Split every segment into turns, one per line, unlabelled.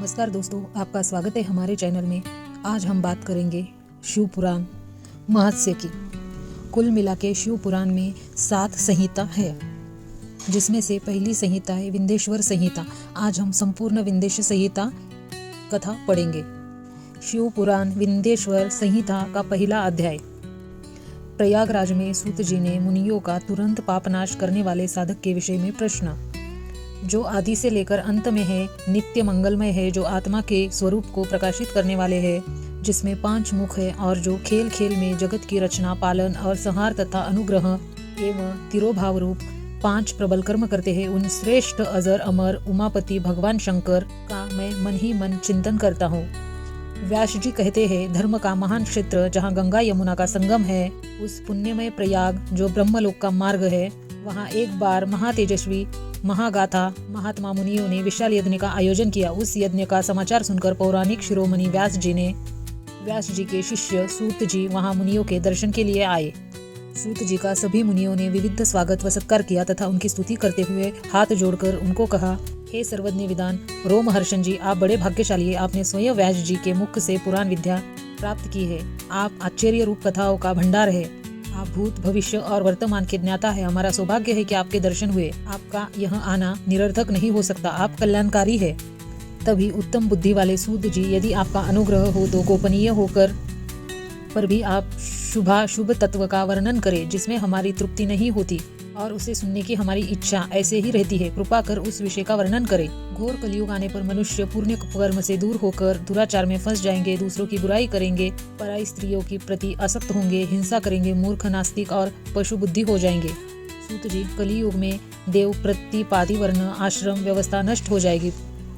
नमस्कार दोस्तों, आपका स्वागत है हमारे चैनल में। आज हम बात करेंगे शिव पुराण महत्स्य की। कुल मिला के शिव पुराण में 7 संहिता है, जिसमें से पहली संहिता है विंध्येश्वर संहिता। आज हम संपूर्ण विंध्येश्वर संहिता कथा पढ़ेंगे। शिव पुराण विंध्येश्वर संहिता का पहला अध्याय। प्रयागराज में सूत जी ने मुनियों का तुरंत पापनाश करने वाले साधक के विषय में प्रश्न, जो आदि से लेकर अंत में है, नित्य मंगलमय है, जो आत्मा के स्वरूप को प्रकाशित करने वाले है, जिसमें 5 मुख है, और जो खेल खेल में जगत की रचना, पालन और संहार तथा अनुग्रह एवं तिरोभाव रूप 5 प्रबल कर्म करते हैं, उन श्रेष्ठ अजर अमर उमापति भगवान शंकर का मैं मन ही मन चिंतन करता हूँ। व्यास जी कहते हैं, धर्म का महान क्षेत्र जहाँ गंगा यमुना का संगम है, उस पुण्यमय प्रयाग जो ब्रह्मलोक का मार्ग है, वहाँ एक बार महातेजस्वी महागाथा महात्मा मुनियों ने विशाल यज्ञ का आयोजन किया। उस यज्ञ का समाचार सुनकर पौराणिक शिरोमणि व्यास जी के शिष्य सूत जी वहां मुनियों के दर्शन के लिए आए। सूत जी का सभी मुनियों ने विविध स्वागत व सत्कार किया तथा उनकी स्तुति करते हुए हाथ जोड़कर उनको कहा, हे सर्वज्ञ विद्वान रोमहर्षण जी, आप बड़े भाग्यशाली है। आपने स्वयं व्यास जी के मुख से पुराण विद्या प्राप्त की है। आप आश्चर्य रूप कथाओं का भंडार है। आप भूत भविष्य और वर्तमान के ज्ञाता है। हमारा सौभाग्य है कि आपके दर्शन हुए। आपका यहाँ आना निरर्थक नहीं हो सकता। आप कल्याणकारी है। तभी उत्तम बुद्धि वाले सूत जी, यदि आपका अनुग्रह हो तो गोपनीय होकर पर भी आप शुभ तत्व का वर्णन करें, जिसमें हमारी तृप्ति नहीं होती और उसे सुनने की हमारी इच्छा ऐसे ही रहती है। कृपा कर उस विषय का वर्णन करें। घोर कलयुग आने पर मनुष्य पुण्य कर्म से दूर होकर दुराचार में फंस जाएंगे, दूसरों की बुराई करेंगे, पराई स्त्रियों की प्रति आसक्त होंगे, हिंसा करेंगे, मूर्ख नास्तिक और पशु बुद्धि हो जाएंगे। सूत जी, कलियुग में देव प्रतिपादी वर्ण आश्रम व्यवस्था नष्ट हो जाएगी।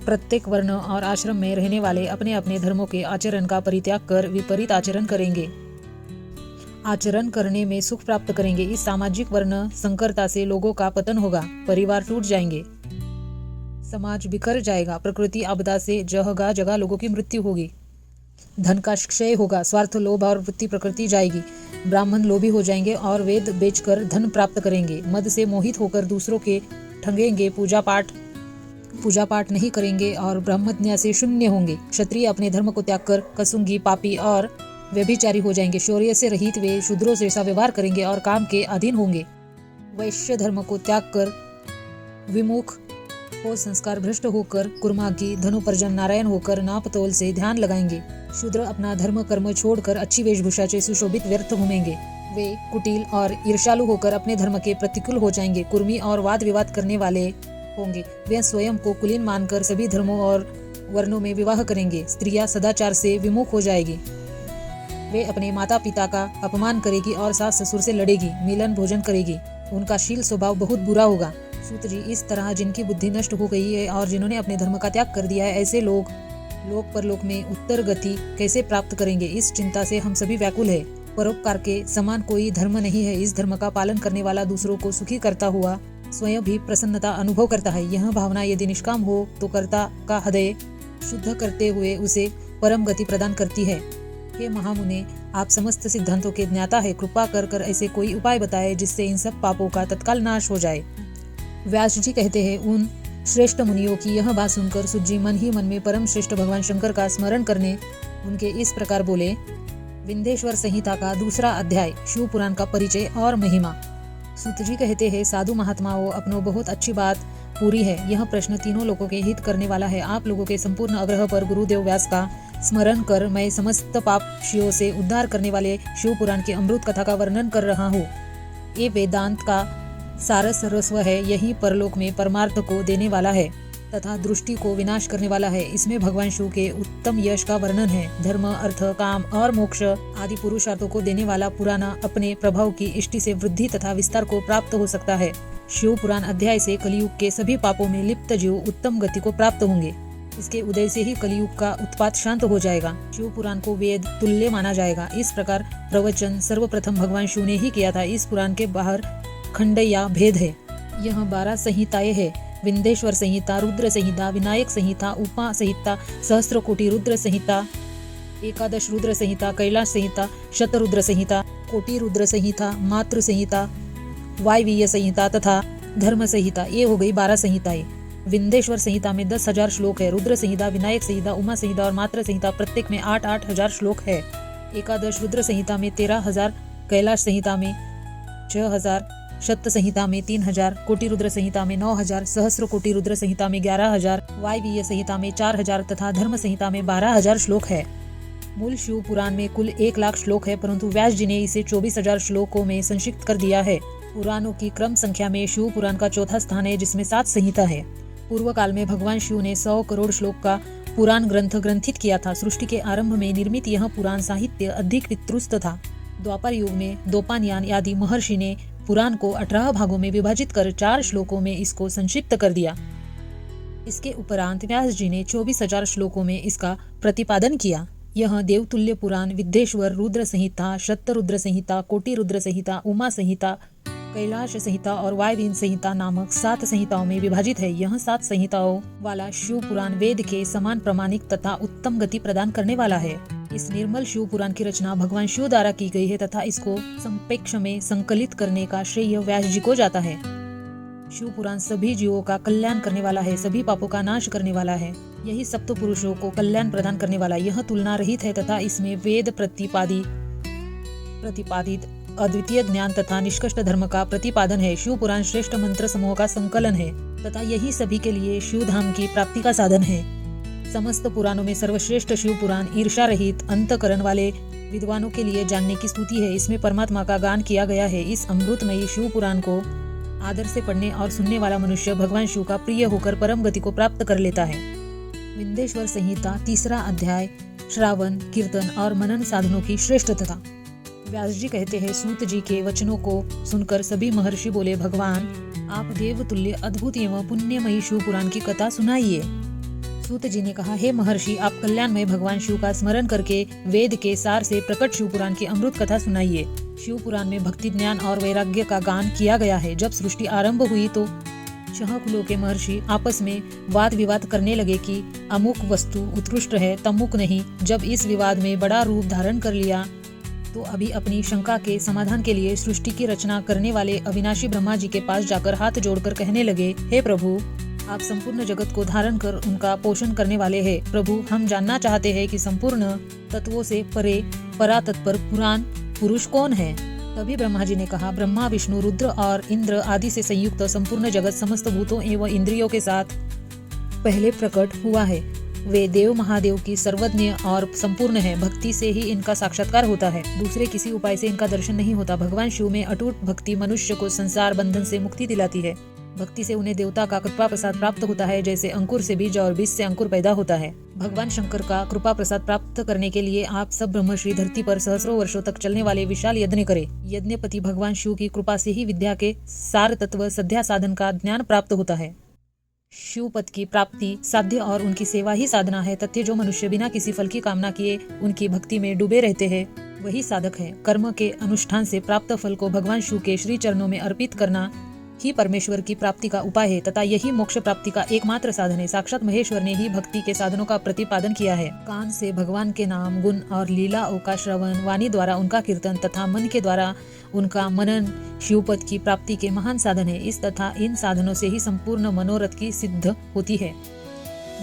प्रत्येक वर्ण और आश्रम में रहने वाले अपने अपने धर्मों के आचरण का परित्याग कर विपरीत आचरण करेंगे। आचरण करने में सुख प्राप्त करेंगे। इस सामाजिक वर्ण संकरता से लोगों का पतन होगा, परिवार टूट जाएंगे, समाज बिखर जाएगा, प्रकृति आपदा से जगह जगह लोगों की मृत्यु होगी, धन का क्षय होगा, स्वार्थ लोभ और वृत्ति प्रकृति जाएगी, ब्राह्मण लोभी हो जाएंगे और वेद बेचकर धन प्राप्त करेंगे, मद से मोहित होकर दूसरों के ठगेंगे, पूजा पाठ नहीं करेंगे और ब्रह्मज्ञा से शून्य होंगे। क्षत्रिय अपने धर्म को त्याग कर कसुंगी, पापी और व्यभिचारी हो जाएंगे। शौर्य से रहित वे शूद्रों से ऐसा व्यवहार करेंगे और काम के अधीन होंगे। वैश्य धर्म को त्याग कर विमुख हो संस्कार भ्रष्ट होकर कुर्मागी, धनुपर्जन नारायण होकर नापतोल से ध्यान लगाएंगे। शूद्र अपना धर्म कर्म छोड़कर अच्छी वेशभूषा से सुशोभित व्यर्थ घूमेंगे। वे कुटिल और ईर्ष्यालु होकर अपने धर्म के प्रतिकूल हो जाएंगे। कुर्मी और वाद विवाद करने वाले होंगे। वे स्वयं को कुलीन मानकर सभी धर्मों और वर्णों में विवाह करेंगे। स्त्रियां सदाचार से विमुख हो जाएगी। वे अपने माता पिता का अपमान करेगी और सास ससुर से लड़ेगी, मिलन भोजन करेगी। उनका शील स्वभाव बहुत बुरा होगा। सूत जी, इस तरह जिनकी बुद्धि नष्ट हो गई है और जिन्होंने अपने धर्म का त्याग कर दिया है, ऐसे लोग लोक परलोक में उत्तर गति कैसे प्राप्त करेंगे? इस चिंता से हम सभी व्याकुल है। परोपकार के समान कोई धर्म नहीं है। इस धर्म का पालन करने वाला दूसरों को सुखी करता हुआ स्वयं भी प्रसन्नता अनुभव करता है। यह भावना यदि निष्काम हो तो कर्ता का हृदय शुद्ध करते हुए उसे परम गति प्रदान करती है। हे महामुने, आप समस्त सिद्धांतों के ज्ञाता है। कृपा कर ऐसे कोई उपाय बताए जिससे इन सब पापों का तत्काल नाश हो जाए। व्यास जी कहते हैं, उन श्रेष्ठ मुनियों की यह बात सुनकर सूत जी मन ही मन में परम श्रेष्ठ भगवान शंकर का स्मरण करने उनके इस प्रकार बोले। विंध्येश्वर संहिता का दूसरा अध्याय, शिव पुराण का परिचय और महिमा। सूत जी कहते हैं, साधु महात्माओं, अपनों बहुत अच्छी बात पूरी है। यह प्रश्न तीनों लोगों के हित करने वाला है। आप लोगों के संपूर्ण आग्रह पर गुरुदेव व्यास का स्मरण कर मैं समस्त पापियों से उद्धार करने वाले शिव पुराण की अमृत कथा का वर्णन कर रहा हूँ। ये वेदांत का सार सर्वस्व है। यही परलोक में परमार्थ को देने वाला है तथा दृष्टि को विनाश करने वाला है। इसमें भगवान शिव के उत्तम यश का वर्णन है। धर्म, अर्थ, काम और मोक्ष आदि पुरुषार्थों को देने वाला पुराना अपने प्रभाव की इष्टि से वृद्धि तथा विस्तार को प्राप्त हो सकता है। शिव पुराण अध्याय से कलियुग के सभी पापों में लिप्त जीव उत्तम गति को प्राप्त होंगे। इसके उदय से ही कलियुग का उत्पात शांत हो जाएगा। शिव पुराण को वेद तुल्य माना जाएगा। इस प्रकार प्रवचन सर्वप्रथम भगवान शिव ने ही किया था। इस पुराण के बाहर खंड या भेद है। यह 12 संहिताएं है। विंध्येश्वर संहिता, रुद्र संहिता, विनायक संहिता, उपा संहिता, सहस्त्र कोटि रुद्र संहिता, एकादश रुद्र संहिता, कैलाश संहिता, शतरुद्र संहिता, कोटि रुद्र संहिता, मातृ संहिता, वायवीय संहिता तथा धर्म संहिता। ये हो गई 12 संहिताएं। विंध्येश्वर संहिता में 10,000 श्लोक है। रुद्र संहिता, विनायक संहिता, उमा संहिता और मात्र संहिता प्रत्येक में 8-8 हजार श्लोक है। एकादश रुद्र संहिता में 13,000, कैलाश संहिता में 6,000, शत संहिता में 3,000, कोटि रुद्र संहिता में 9,000, सहस्र कोटि रुद्र संहिता में 11,000, वायवीय संहिता में 4,000 तथा धर्म संहिता में 12,000 श्लोक है। मूल शिव पुराण में कुल 1 लाख श्लोक है, परंतु व्यास जी ने इसे 24,000 श्लोकों में संक्षिप्त कर दिया है। पुराणों की क्रम संख्या में शिव पुराण का चौथा स्थान है, जिसमें 7 संहिता है। पूर्व काल में भगवान शिव ने 100 करोड़ श्लोक का पुराण ग्रंथ ग्रंथित किया था। सृष्टि के आरंभ में निर्मित यह पुराण साहित्य अधिक विस्तृत था। द्वापर युग में दोपान्यान आदि महर्षि ने पुराण को 18 भागों में विभाजित कर 4 श्लोकों में इसको संक्षिप्त कर दिया। इसके उपरांत व्यास जी ने 24,000 श्लोकों में इसका प्रतिपादन किया। यह देवतुल्य पुराण विद्येश्वर रुद्र संहिता, शत रुद्र संहिता, कोटि रुद्र संहिता, उमा संहिता, कैलाश संहिता और वायवीन संहिता नामक 7 संहिताओं में विभाजित है। यह 7 संहिताओं वाला शिव पुराण वेद के समान प्रमाणिक तथा उत्तम गति प्रदान करने वाला है। इस निर्मल शिव पुराण की रचना भगवान शिव द्वारा की गई है तथा इसको संपेक्ष में संकलित करने का श्रेय व्यास जी को जाता है। शिव पुराण सभी जीवों का कल्याण करने वाला है, सभी पापों का नाश करने वाला है। यही सप्त पुरुषों को कल्याण प्रदान करने वाला। यह तुलना रहित है तथा इसमें वेद प्रतिपादित अद्वितीय ज्ञान तथा निष्कष्ट धर्म का प्रतिपादन है। शिव पुराण श्रेष्ठ मंत्र समूह का संकलन है तथा यही सभी के लिए शिव धाम की प्राप्ति का साधन है। समस्त पुराणों में सर्वश्रेष्ठ शिव पुराण ईर्ष्या रहित अंतकरण वाले विद्वानों के लिए जानने की स्तुति है। इसमें परमात्मा का गान किया गया है। इस अमृतमयी शिव पुराण को आदर से पढ़ने और सुनने वाला मनुष्य भगवान शिव का प्रिय होकर परम गति को प्राप्त कर लेता है। विंध्येश्वर संहिता 3रा अध्याय श्रावण, कीर्तन और मनन साधनों की श्रेष्ठता। व्यास जी कहते हैं, सूत जी के वचनों को सुनकर सभी महर्षि बोले, भगवान आप देवतुल्य अद्भुत एवं पुण्यमयी शिव पुराण की कथा सुनाइए। सूत जी ने कहा, हे महर्षि, आप कल्याणमय भगवान शिव का स्मरण करके वेद के सार से प्रकट शिव पुराण की अमृत कथा सुनाइए। शिव पुराण में भक्ति, ज्ञान और वैराग्य का गान किया गया है। जब सृष्टि आरंभ हुई तो 6 कुलों के महर्षि आपस में वाद विवाद करने लगे कि अमुक वस्तु उत्कृष्ट है, तमुक नहीं। जब इस विवाद में बड़ा रूप धारण कर लिया तो अभी अपनी शंका के समाधान के लिए सृष्टि की रचना करने वाले अविनाशी ब्रह्मा जी के पास जाकर हाथ जोड़कर कहने लगे, हे प्रभु, आप संपूर्ण जगत को धारण कर उनका पोषण करने वाले हैं। प्रभु, हम जानना चाहते हैं कि संपूर्ण तत्वों से परे परातत्पर पुराण पुरुष कौन है। तभी ब्रह्मा जी ने कहा, ब्रह्मा, विष्णु, रुद्र और इंद्र आदि से संयुक्त संपूर्ण जगत समस्त भूतों एवं इंद्रियों के साथ पहले प्रकट हुआ है। वे देव महादेव की सर्वज्ञ और संपूर्ण है। भक्ति से ही इनका साक्षात्कार होता है, दूसरे किसी उपाय से इनका दर्शन नहीं होता। भगवान शिव में अटूट भक्ति मनुष्य को संसार बंधन से मुक्ति दिलाती है। भक्ति से उन्हें देवता का कृपा प्रसाद प्राप्त होता है, जैसे अंकुर से बीज और बीज से अंकुर पैदा होता है। भगवान शंकर का कृपा प्रसाद प्राप्त करने के लिए आप सब ब्रह्मश्री धरती पर सहस्रों वर्षों तक चलने वाले विशाल यज्ञ करें। यज्ञपति भगवान शिव की कृपा से ही विद्या के सार तत्व सद्या साधन का ज्ञान प्राप्त होता है। शिव पद की प्राप्ति साध्य और उनकी सेवा ही साधना है। तथ्य जो मनुष्य बिना किसी फल की कामना किए उनकी भक्ति में डूबे रहते हैं, वही साधक है। कर्म के अनुष्ठान से प्राप्त फल को भगवान शिव के श्री चरणों में अर्पित करना ही परमेश्वर की प्राप्ति का उपाय है तथा यही मोक्ष प्राप्ति का एकमात्र साधन है। साक्षात महेश्वर ने ही भक्ति के साधनों का प्रतिपादन किया है। कान से भगवान के नाम, गुण और लीलाओं का श्रवण, वाणी द्वारा उनका कीर्तन तथा मन के द्वारा उनका मनन शिवपद की प्राप्ति के महान साधन है। इस तथा इन साधनों से ही संपूर्ण मनोरथ की सिद्ध होती है।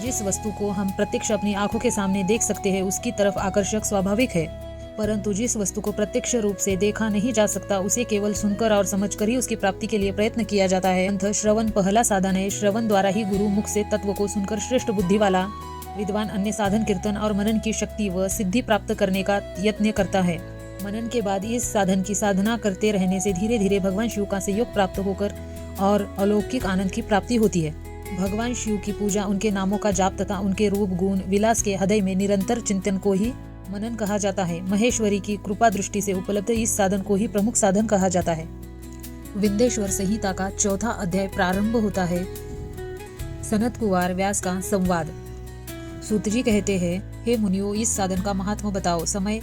जिस वस्तु को हम प्रत्यक्ष अपनी आंखों के सामने देख सकते हैं उसकी तरफ आकर्षक स्वाभाविक है, परंतु जिस वस्तु को प्रत्यक्ष रूप से देखा नहीं जा सकता उसे केवल सुनकर और समझकर ही उसकी प्राप्ति के लिए प्रयत्न किया जाता है। अंत श्रवण पहला साधन है। श्रवण द्वारा ही गुरु मुख से तत्व को सुनकर श्रेष्ठ बुद्धि वाला विद्वान अन्य साधन कीर्तन और मनन की शक्ति व सिद्धि प्राप्त करने का यत्न करता है। मनन के बाद इस साधन की साधना करते रहने से धीरे धीरे भगवान शिव का सहयोग प्राप्त होकर और अलौकिक आनंद की प्राप्ति होती है। भगवान शिव की पूजा, उनके नामों का जाप तथा उनके रूप गुण विलास के हृदय में निरंतर चिंतन को ही मनन कहा जाता है। महेश्वरी की कृपा दृष्टि से उपलब्ध इस साधन को ही प्रमुख साधन कहा जाता है। विंध्येश्वर संहिता का चौथा अध्याय प्रारंभ होता है सनत कुमार व्यास का संवाद। सूत जी कहते हैं, हे मुनियों, इस साधन का महात्मा बताओ। समय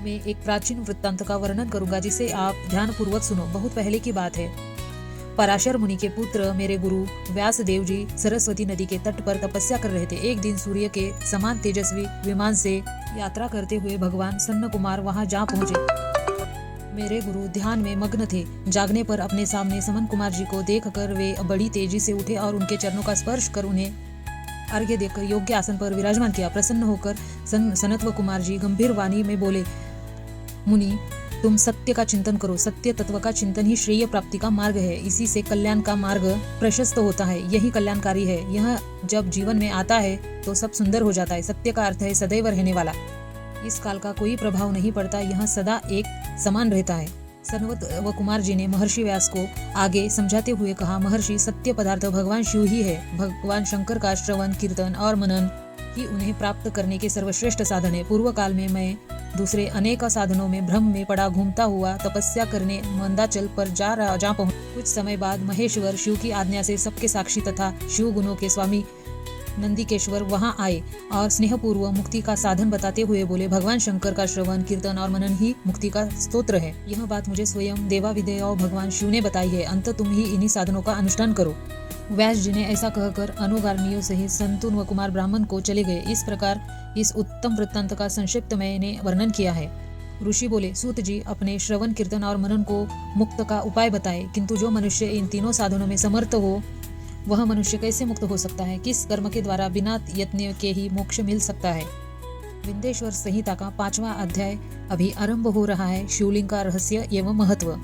में एक प्राचीन वृत्तांत का वर्णन करूंगा जिसे आप ध्यान पूर्वक सुनो। बहुत पहले की बात है। पराशर मुनि के पुत्र मेरे गुरु व्यास देव जी सरस्वती नदी के तट पर तपस्या कर रहे थे। एक दिन सूर्य के समान तेजस्वी विमान से यात्रा करते हुए भगवान सन्न कुमार वहां जा पहुंचे। मेरे गुरु ध्यान में मग्न थे। जागने पर अपने सामने समन कुमार जी को देखकर वे बड़ी तेजी से उठे और उनके चरणों का स्पर्श कर उन्हें अर्घ्य देकर योग्य आसन पर विराजमान किया। प्रसन्न होकर सनत्व कुमार जी गंभीर वाणी में बोले, मुनि, तुम सत्य का चिंतन करो। सत्य तत्व का चिंतन ही श्रेय प्राप्ति का मार्ग है। इसी से कल्याण का मार्ग प्रशस्त होता है। यही कल्याणकारी है। यह जब जीवन में आता है तो सब सुंदर हो जाता है। सत्य का अर्थ है सदैव रहने वाला। इस काल का कोई प्रभाव नहीं पड़ता। यह सदा एक समान रहता है। सनवत व कुमार जी ने महर्षि व्यास को आगे समझाते हुए कहा, महर्षि, सत्य पदार्थ भगवान शिव ही है। भगवान शंकर का श्रवण, कीर्तन और मनन ही उन्हें प्राप्त करने के सर्वश्रेष्ठ साधन है। पूर्व काल में मैं दूसरे अनेक साधनों में भ्रम में पड़ा घूमता हुआ तपस्या करने मंदाचल पर जा पहुंचा। कुछ समय बाद महेश्वर शिव की आज्ञा से सबके साक्षी तथा शिव गुणों के स्वामी नंदिकेश्वर वहां आए और स्नेहपूर्व मुक्ति का साधन बताते हुए बोले, भगवान शंकर का श्रवण, कीर्तन और मनन ही मुक्ति का स्तोत्र है। यह बात मुझे स्वयं देवाविदेय और भगवान शिव ने बताई है। अंत तुम ही इन्हीं साधनों का अनुष्ठान करो। व्यास जी ने ऐसा कहकर अनुगामियों सहित संतुन व कुमार ब्राह्मण को चले गए। इस प्रकार इस उत्तम वृत्तांत का संक्षिप्त मैंने वर्णन किया है। ऋषि बोले, सूत जी, अपने श्रवण, कीर्तन और मनन को मुक्त का उपाय बताए, किंतु जो मनुष्य इन तीनों साधनों में समर्थ हो वह मनुष्य कैसे मुक्त हो सकता है? किस कर्म के द्वारा बिना यत्न के ही मोक्ष मिल सकता है? विंध्येश्वर संहिता का 5वां अध्याय अभी आरंभ हो रहा है। शिवलिंग का रहस्य एवं महत्व।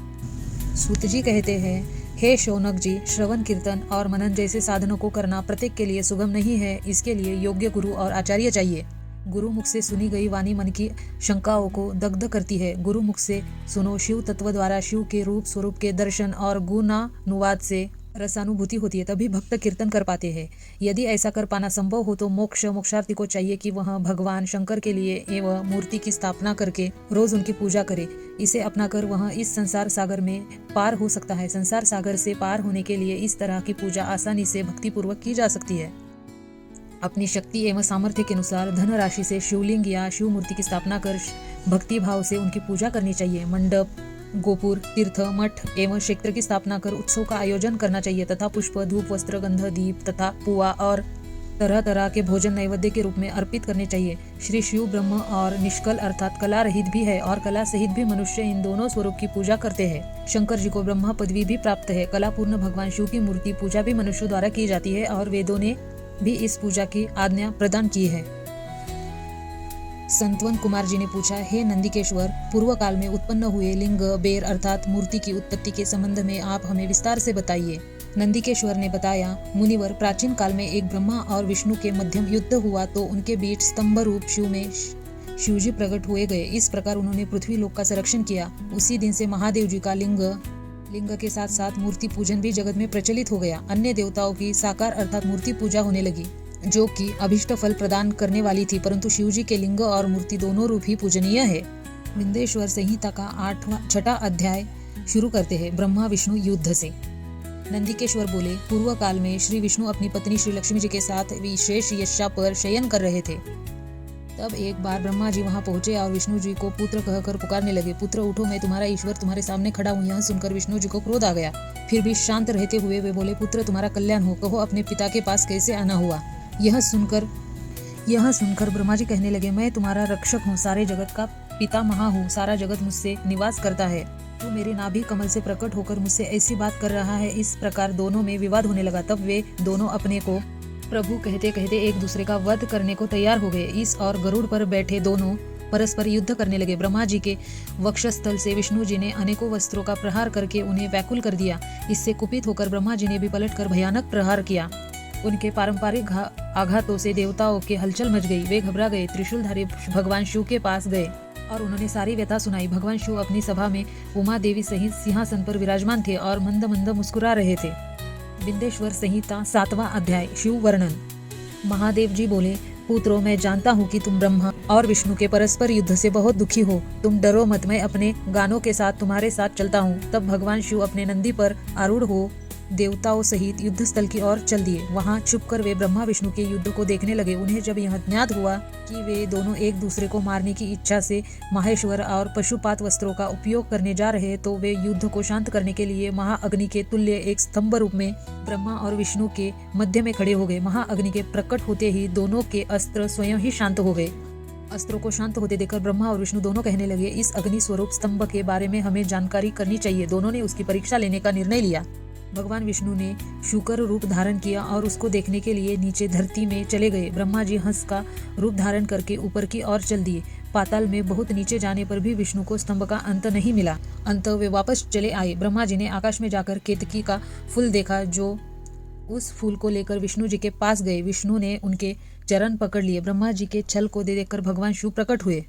सूत जी कहते हैं, हे शौनक जी, श्रवण, कीर्तन और मनन जैसे साधनों को करना प्रत्येक के लिए सुगम नहीं है। इसके लिए योग्य गुरु और आचार्य चाहिए। गुरु मुख से सुनी गई वाणी मन की शंकाओं को दग्ध करती है। गुरु मुख से सुनो शिव तत्व द्वारा शिव के रूप स्वरूप के दर्शन और गुणानुवाद से रसानुभूति होती है, तभी भक्त कीर्तन कर पाते हैं। यदि ऐसा कर पाना संभव हो तो मोक्षार्थी को चाहिए कि वह भगवान शंकर के लिए एवं मूर्ति की स्थापना करके रोज उनकी पूजा करे। इसे अपनाकर वह इस संसार सागर में पार हो सकता है। संसार सागर से पार होने के लिए इस तरह की पूजा आसानी से भक्ति पूर्वक की जा सकती है। अपनी शक्ति एवं सामर्थ्य के अनुसार धन राशि से शिवलिंग या शिव मूर्ति की स्थापना कर भक्ति भाव से उनकी पूजा करनी चाहिए। मंडप, गोपुर, तीर्थ, मठ एवं क्षेत्र की स्थापना कर उत्सव का आयोजन करना चाहिए तथा पुष्प, धूप, वस्त्र, गंध, दीप तथा पुआ और तरह तरह के भोजन नैवेद्य के रूप में अर्पित करने चाहिए। श्री शिव ब्रह्म और निष्कल अर्थात कला रहित भी है और कला सहित भी मनुष्य इन दोनों स्वरूप की पूजा करते हैं। शंकर जी को ब्रह्मा पदवी भी प्राप्त है। कलापूर्ण भगवान शिव की मूर्ति पूजा भी मनुष्यों द्वारा की जाती है और वेदों ने भी इस पूजा की आज्ञा प्रदान की है। संतवन कुमार जी ने पूछा, हे नंदिकेश्वर, पूर्व काल में उत्पन्न हुए लिंग, बेर अर्थात मूर्ति की उत्पत्ति के संबंध में आप हमें विस्तार से बताइए। नंदिकेश्वर ने बताया, मुनिवर, प्राचीन काल में एक ब्रह्मा और विष्णु के मध्यम युद्ध हुआ तो उनके बीच स्तंभ रूप शिव में शिवजी प्रकट हुए गए। इस प्रकार उन्होंने पृथ्वी लोक का संरक्षण किया। उसी दिन से महादेव जी का लिंग के साथ साथ मूर्ति पूजन भी जगत में प्रचलित हो गया। अन्य देवताओं की साकार अर्थात मूर्ति पूजा होने लगी, जो कि अभिष्ट फल प्रदान करने वाली थी, परंतु शिवजी के लिंग और मूर्ति दोनों रूप ही पूजनीय है। विंध्येश्वर संहिता का 6वां अध्याय शुरू करते हैं ब्रह्मा विष्णु युद्ध से। नंदिकेश्वर बोले, पूर्व काल में श्री विष्णु अपनी पत्नी श्री लक्ष्मी जी के साथ विशेष यशा पर शयन कर रहे थे। तब एक बार ब्रह्मा जी वहां पहुंचे और विष्णु जी को पुत्र कहकर पुकारने लगे। पुत्र उठो, मैं तुम्हारा ईश्वर तुम्हारे सामने खड़ा हूँ। यह सुनकर विष्णु जी को क्रोध आ गया। फिर भी शांत रहते हुए वे बोले, पुत्र तुम्हारा कल्याण हो, कहो अपने पिता के पास कैसे आना हुआ। यह सुनकर ब्रह्मा जी कहने लगे, मैं तुम्हारा रक्षक हूँ, सारे जगत का पितामह हूँ, सारा जगत मुझसे निवास करता है। तू मेरे नाभि कमल से प्रकट होकर मुझसे ऐसी बात कर रहा है। इस प्रकार दोनों में विवाद होने लगा। तब वे दोनों अपने को प्रभु कहते कहते एक दूसरे का वध करने को तैयार हो गए। इस और गरुड़ पर बैठे दोनों परस्पर युद्ध करने लगे। ब्रह्मा जी के वक्षस्थल से विष्णु जी ने अनेकों वस्त्रों का प्रहार करके उन्हें व्याकुल कर दिया। इससे कुपित होकर ब्रह्मा जी ने भी पलटकर भयानक प्रहार किया। उनके पारंपरिक आघातों से देवताओं के हलचल मच गई। वे घबरा गए, त्रिशूलधारी भगवान शिव के पास गए और उन्होंने सारी व्यथा सुनाई। भगवान शिव अपनी सभा में उमा देवी सहित सिंहासन पर विराजमान थे और मंद मंद मुस्कुरा रहे थे। विंध्येश्वर संहिता 7वां अध्याय शिव वर्णन। महादेव जी बोले, पुत्रों, मैं जानता हूँ कि तुम ब्रह्मा और विष्णु के परस्पर युद्ध से बहुत दुखी हो। तुम डरो मत, मैं अपने गानों के साथ तुम्हारे साथ चलता हूँ। तब भगवान शिव अपने नंदी पर आरूढ़ हो देवताओं सहित युद्ध स्थल की ओर चल दिए। वहां छुपकर वे ब्रह्मा विष्णु के युद्ध को देखने लगे। उन्हें जब यह ज्ञात हुआ कि वे दोनों एक दूसरे को मारने की इच्छा से माहेश्वर और पशुपात वस्त्रों का उपयोग करने जा रहे, तो वे युद्ध को शांत करने के लिए महाअग्नि के तुल्य एक स्तंभ रूप में ब्रह्मा और विष्णु के मध्य में खड़े हो गए। महाअग्नि के प्रकट होते ही दोनों के अस्त्र स्वयं ही शांत हो गए। अस्त्रों को शांत होते देखकर ब्रह्मा और विष्णु दोनों कहने लगे, इस अग्नि स्वरूप स्तंभ के बारे में हमें जानकारी करनी चाहिए। दोनों ने उसकी परीक्षा लेने का निर्णय लिया। भगवान विष्णु ने शूकर रूप धारण किया और उसको देखने के लिए नीचे धरती में चले गए। ब्रह्मा जी हंस का रूप धारण करके ऊपर की ओर चल दिए। पाताल में बहुत नीचे जाने पर भी विष्णु को स्तंभ का अंत नहीं मिला। अंत वे वापस चले आए। ब्रह्मा जी ने आकाश में जाकर केतकी का फूल देखा, जो उस फूल को लेकर विष्णु जी के पास गए। विष्णु ने उनके चरण पकड़ लिए। ब्रह्मा जी के छल को देखकर भगवान शिव प्रकट हुए।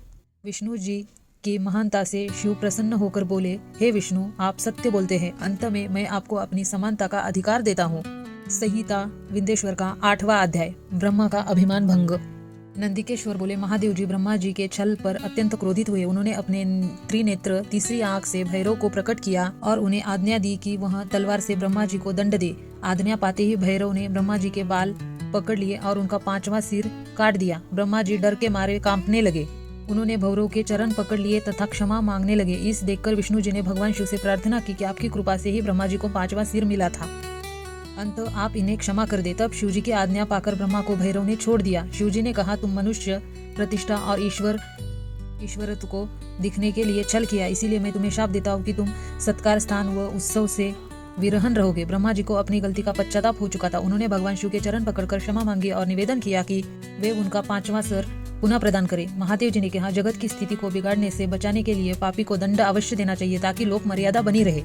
विष्णु जी की महानता से शिव प्रसन्न होकर बोले, हे विष्णु, आप सत्य बोलते हैं। अंत में मैं आपको अपनी समानता का अधिकार देता हूँ। संहिता विंध्येश्वर का 8वां अध्याय, ब्रह्मा का अभिमान भंग। नंदिकेश्वर बोले, महादेव जी ब्रह्मा जी के छल पर अत्यंत क्रोधित हुए। उन्होंने अपने त्रिनेत्र तीसरी आंख से भैरव को प्रकट किया और उन्हें आज्ञा दी कि वह तलवार से ब्रह्मा जी को दंड दे। आज्ञा पाते ही भैरव ने ब्रह्मा जी के बाल पकड़ लिए और उनका 5वां सिर काट दिया। ब्रह्मा जी डर के मारे कांपने लगे। उन्होंने भैरव के चरण पकड़ लिए तथा क्षमा मांगने लगे। इस देखकर विष्णु जी ने भगवान शिव से प्रार्थना की कि आपकी कृपा से ही ब्रह्मा जी को 5वां सिर मिला था। अंत आप इन्हें क्षमा कर दे। तब शिव जी की आज्ञा पाकर ब्रह्मा को भैरव ने छोड़ दिया। शिव जी ने कहा, तुम मनुष्य प्रतिष्ठा और ईश्वरत्व को दिखने के लिए छल किया, इसीलिए मैं तुम्हें शाप देता हूँ कि तुम सत्कार स्थान व उत्सव से विरहन रहोगे। ब्रह्मा जी को अपनी गलती का पश्चाताप हो चुका था। उन्होंने भगवान शिव के चरण पकड़कर क्षमा मांगी और निवेदन किया कि वे उनका 5वां सिर पुनः प्रदान करें। महादेव जी ने कहा, जगत की स्थिति को बिगाड़ने से बचाने के लिए पापी को दंड अवश्य देना चाहिए ताकि लोक मर्यादा बनी रहे।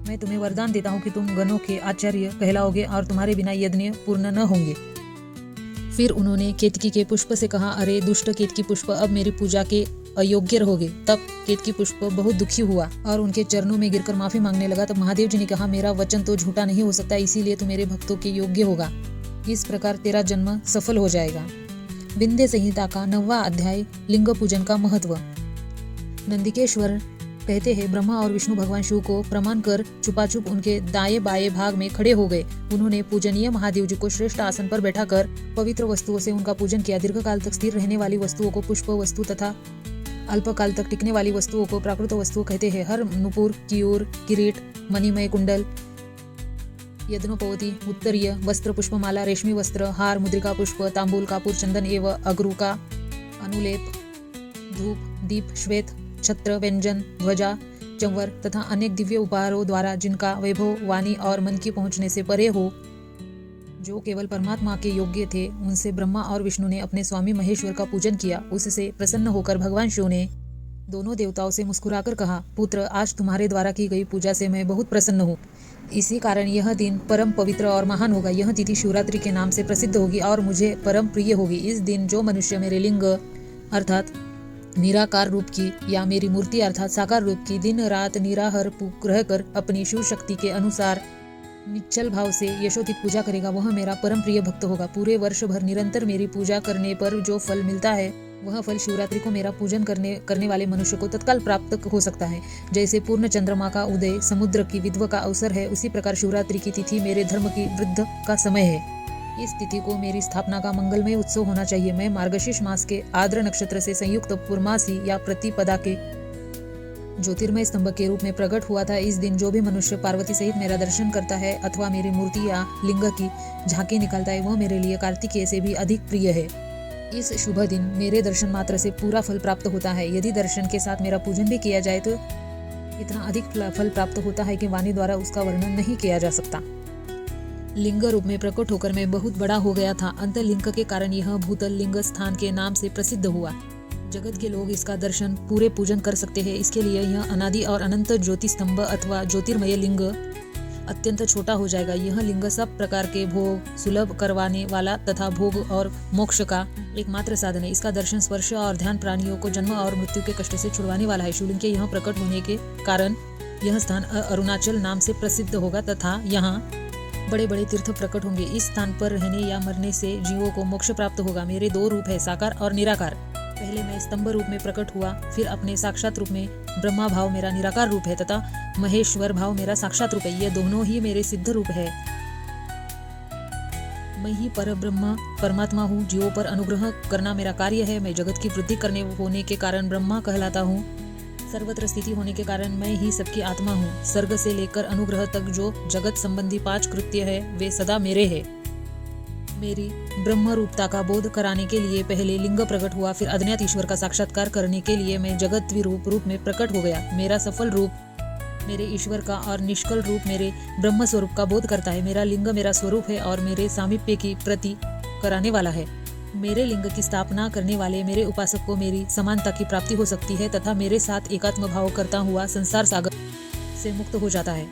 मैं तुम्हें वरदान देता हूँ कि तुम गणों के आचार्य कहलाओगे और तुम्हारे बिना यज्ञ पूर्ण न होंगे। फिर उन्होंने केतकी के पुष्प से कहा, अरे दुष्ट केतकी पुष्प, अब मेरी पूजा के अयोग्य रहोगे। तब केतकी पुष्प बहुत दुखी हुआ और उनके चरणों में गिरकर माफी मांगने लगा। तब महादेव जी ने कहा, मेरा वचन तो झूठा नहीं हो सकता, इसीलिए तू मेरे भक्तों के योग्य होगा। इस प्रकार तेरा जन्म सफल हो जाएगा। विंध्य संहिता का 9वां अध्याय, लिंग पूजन का महत्व। नंदिकेश्वर कहते हैं, ब्रह्मा और विष्णु भगवान शिव को प्रणाम कर चुपाचुप उनके दाएं बाएं भाग में खड़े हो गए। उन्होंने पूजनीय महादेव जी को श्रेष्ठ आसन पर बैठाकर पवित्र वस्तुओं से उनका पूजन किया। दीर्घकाल तक स्थिर रहने वाली वस्तुओं को पुष्प वस्तु तथा अल्पकाल तक टिकने वाली वस्तुओं को प्राकृत वस्तु कहते हैं। हर नुपुर, कियूर, किरीट, मणिमय कुंडल, यज्ञोपवीत, उत्तरीय वस्त्र, पुष्पमाला, रेशमी वस्त्र, हार, मुद्रिका पुष्प, तांबूल, कापूर, चंदन एवं अगरू का अनुलेप, धूप, दीप, श्वेत छत्र, व्यंजन, ध्वजा, चंवर तथा अनेक दिव्य उपहारों द्वारा जिनका वैभव वाणी और मन की पहुंचने से परे हो, जो केवल परमात्मा के योग्य थे, उनसे ब्रह्मा और विष्णु ने अपने स्वामी महेश्वर का पूजन किया। उससे प्रसन्न होकर भगवान शिव ने दोनों देवताओं से मुस्कुराकर कहा, पुत्र, आज तुम्हारे द्वारा की गई पूजा से मैं बहुत प्रसन्न हूँ। इसी कारण यह दिन परम पवित्र और महान होगा। यह तिथि शिवरात्रि के नाम से प्रसिद्ध होगी और मुझे परम प्रिय होगी। इस दिन जो मनुष्य मेरे लिंग अर्थात निराकार रूप की या मेरी मूर्ति अर्थात साकार रूप की दिन रात निराहार रहकर अपनी शिव शक्ति के अनुसार निश्चल भाव से यशोचित पूजा करेगा, वह मेरा परम प्रिय भक्त होगा। पूरे वर्ष भर निरंतर मेरी पूजा करने पर जो फल मिलता है, वह फल शिवरात्रि को मेरा पूजन करने वाले मनुष्य को तत्काल प्राप्त हो सकता है। जैसे पूर्ण चंद्रमा का उदय समुद्र की विधवा का अवसर है, उसी प्रकार शिवरात्रि की तिथि मेरे धर्म की वृद्धि का समय है। इस तिथि को मेरी स्थापना का मंगलमय उत्सव होना चाहिए। मैं मार्गशीर्ष मास के आर्द्र नक्षत्र से संयुक्त पूर्णमासी या प्रतिपदा के ज्योतिर्मय स्तंभ के रूप में प्रकट हुआ था। इस दिन जो भी मनुष्य पार्वती सहित मेरा दर्शन करता है अथवा मेरी मूर्ति या लिंग की झांकी निकालता है, वह मेरे लिए कार्तिकेय से भी अधिक प्रिय है। इस शुभ दिन मेरे दर्शन मात्र से पूरा फल प्राप्त होता है। यदि दर्शन के साथ मेरा पूजन भी किया जाए तो इतना अधिक फल प्राप्त होता है कि वाणी द्वारा उसका वर्णन नहीं किया जा सकता। लिंग रूप में प्रकट होकर मैं बहुत बड़ा हो गया था। अंतलिंग के कारण यह भूतल लिंग स्थान के नाम से प्रसिद्ध हुआ। जगत के लोग इसका दर्शन पूरे पूजन कर सकते हैं। इसके लिए यह अनादि और अनंत ज्योति स्तंभ अथवा ज्योतिर्मय लिंग अत्यंत छोटा हो जाएगा। यह लिंग सब प्रकार के भोग सुलभ करवाने वाला तथा भोग और मोक्ष का एकमात्र साधन है। इसका दर्शन स्पर्श और ध्यान प्राणियों को जन्म और मृत्यु के कष्ट से छुड़वाने वाला है। शिवलिंग के यह प्रकट होने के कारण यह स्थान अरुणाचल नाम से प्रसिद्ध होगा तथा यहाँ बड़े बड़े तीर्थ प्रकट होंगे। इस स्थान पर रहने या मरने से जीवों को मोक्ष प्राप्त होगा। मेरे दो रूप है, साकार और निराकार। पहले मैं स्तंभ रूप में प्रकट हुआ, फिर अपने साक्षात रूप में ब्रह्मा भाव मेरा निराकार रूप है तथा महेश्वर भाव मेरा साक्षात रूप है। ये दोनों ही मेरे सिद्ध रूप है। मैं ही पर ब्रह्म परमात्मा हूँ। जीवों पर अनुग्रह करना मेरा कार्य है। मैं जगत की वृद्धि करने होने के कारण ब्रह्मा कहलाता हूँ। सर्वत्र स्थिति होने के कारण मैं ही सबकी आत्मा हूँ। सर्ग से लेकर अनुग्रह तक जो जगत संबंधी 5 कृत्य है वे सदा मेरे हैं। मेरी ब्रह्म रूपता का बोध कराने के लिए पहले लिंग प्रकट हुआ, फिर अज्ञात ईश्वर का साक्षात्कार करने के लिए मैं जगत रूप में प्रकट हो गया। मेरा सफल रूप मेरे ईश्वर का और निष्कल रूप मेरे ब्रह्म स्वरूप का बोध करता है। मेरा लिंग मेरा स्वरूप है और मेरे सामीप्य की प्रति कराने वाला है। मेरे लिंग की स्थापना करने वाले मेरे उपासक को मेरी समानता की प्राप्ति हो सकती है तथा मेरे साथ एकात्म भाव करता हुआ संसार सागर से मुक्त हो जाता है।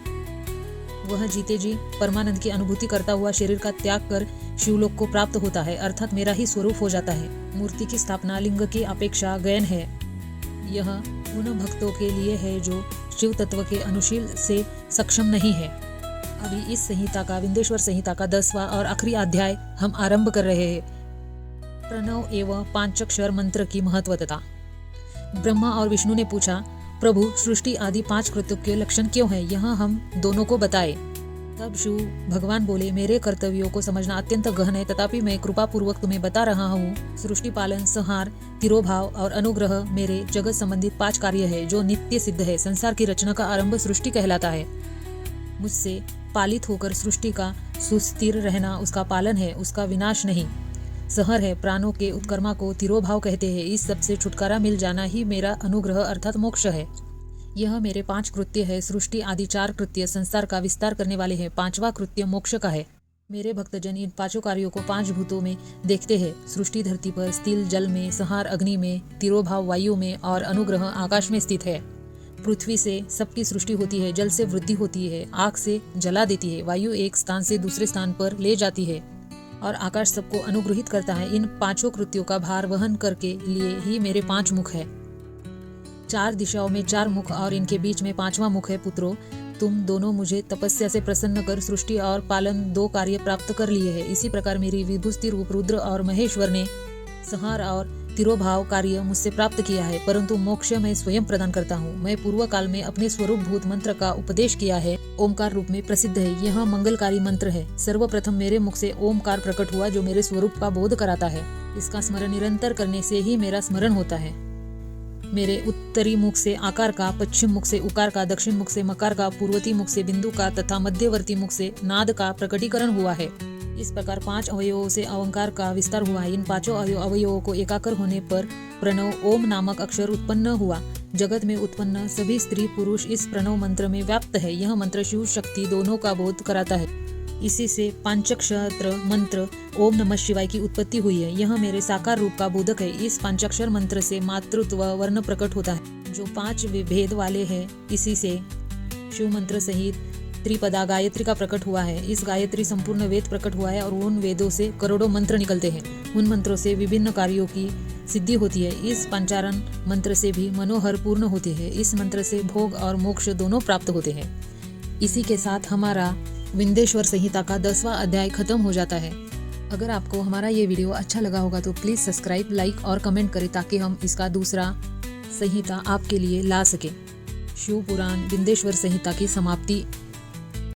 वह जीते जी परमानंद की अनुभूति करता हुआ शरीर का त्याग कर शिवलोक को प्राप्त होता है, अर्थात मेरा ही स्वरूप हो जाता है। मूर्ति की स्थापना लिंग की अपेक्षा गयन है। यह उन भक्तों के लिए है जो शिव तत्व के अनुशील से सक्षम नहीं है। अभी इस संहिता का विंध्येश्वर संहिता का 10वां और आखिरी अध्याय हम आरंभ कर रहे हैं। प्रणव एवं पांचाक्षर मंत्र की महत्वता। ब्रह्मा और विष्णु ने पूछा, प्रभु सृष्टि आदि 5 कृत्यों के लक्षण क्यों है, यह हम दोनों को बताए। तब शिव भगवान बोले, मेरे कर्तव्यों को समझना अत्यंत गहन है, तथापि मैं कृपा पूर्वक तुम्हें बता रहा हूँ। सृष्टि पालन, संहार, तिरोभाव और अनुग्रह मेरे जगत संबंधित 5 कार्य है जो नित्य सिद्ध है। संसार की रचना का आरंभ सृष्टि कहलाता है। मुझसे पालित होकर सृष्टि का सुस्थिर रहना उसका पालन है, उसका विनाश नहीं। सहर है, प्राणों के उत्कर्मा को तिरोभाव कहते हैं। इस सब से छुटकारा मिल जाना ही मेरा अनुग्रह अर्थात मोक्ष है। यह मेरे 5 कृत्य है। सृष्टि आदि 4 कृत्य संसार का विस्तार करने वाले हैं। 5वां कृत्य मोक्ष का है। मेरे भक्तजन इन 5 कार्यों को 5 भूतों में देखते हैं। सृष्टि धरती पर, स्थिल जल में, संहार अग्नि में, तिरोभाव वायु में और अनुग्रह आकाश में स्थित है। पृथ्वी से सबकी सृष्टि होती है, जल से वृद्धि होती है, आग से जला देती है, वायु एक स्थान से दूसरे स्थान पर ले जाती है और आकाश सबको अनुग्रहित करता है। इन 5 कृत्यों का भार वहन करके लिए ही मेरे 5 मुख है। 4 दिशाओं में 4 मुख और इनके बीच में 5वां मुख है। पुत्रों, तुम दोनों मुझे तपस्या से प्रसन्न कर सृष्टि और पालन 2 कार्य प्राप्त कर लिए हैं। इसी प्रकार मेरी विभूति रूप रुद्र और महेश्वर ने संहार और तिरोभाव कार्य मुझसे प्राप्त किया है, परंतु मोक्ष मैं स्वयं प्रदान करता हूँ। मैं पूर्व काल में अपने स्वरूप भूत मंत्र का उपदेश किया है, ओमकार रूप में प्रसिद्ध है। यह मंगलकारी मंत्र है। सर्वप्रथम मेरे मुख से ओमकार प्रकट हुआ जो मेरे स्वरूप का बोध कराता है। इसका स्मरण निरंतर करने से ही मेरा स्मरण होता है। मेरे उत्तरी मुख से आकार का, पश्चिम मुख से उकार का, दक्षिण मुख से मकार का, पूर्वती मुख से बिंदु का तथा मध्यवर्ती मुख से नाद का प्रकटीकरण हुआ है। इस प्रकार 5 अवयवों से ओंकार का विस्तार हुआ है। इन 5 अवयवों को एकाकर होने पर प्रणव ओम नामक अक्षर उत्पन्न हुआ। जगत में उत्पन्न सभी स्त्री पुरुष इस प्रणव मंत्र में व्याप्त है। यह मंत्र शिव शक्ति दोनों का बोध कराता है। इसी से पांचाक्षर मंत्र ओम नमः शिवाय की उत्पत्ति हुई है। यह मेरे साकार रूप का बोधक है। इस पांचाक्षर मंत्र से मातृत्व वर्ण प्रकट होता है जो 5 भेद वाले हैं। इसी से शिव मंत्र सहित त्रिपदा गायत्री का प्रकट हुआ है। इस गायत्री संपूर्ण वेद प्रकट हुआ है और उन वेदों से करोड़ों मंत्र निकलते हैं। उन मंत्रों से विभिन्न कार्यों की सिद्धि होती है। इस पंचारण मंत्र से भी मनोहर पूर्ण होते हैं। इस मंत्र से भोग और मोक्ष दोनों प्राप्त होते हैं। इसी के साथ हमारा विंध्येश्वर संहिता का 10वां अध्याय खत्म हो जाता है। अगर आपको हमारा ये वीडियो अच्छा लगा होगा तो प्लीज सब्सक्राइब, लाइक और कमेंट करें ताकि हम इसका दूसरा संहिता आपके लिए ला सकें। शिव पुराण विंध्येश्वर संहिता की समाप्ति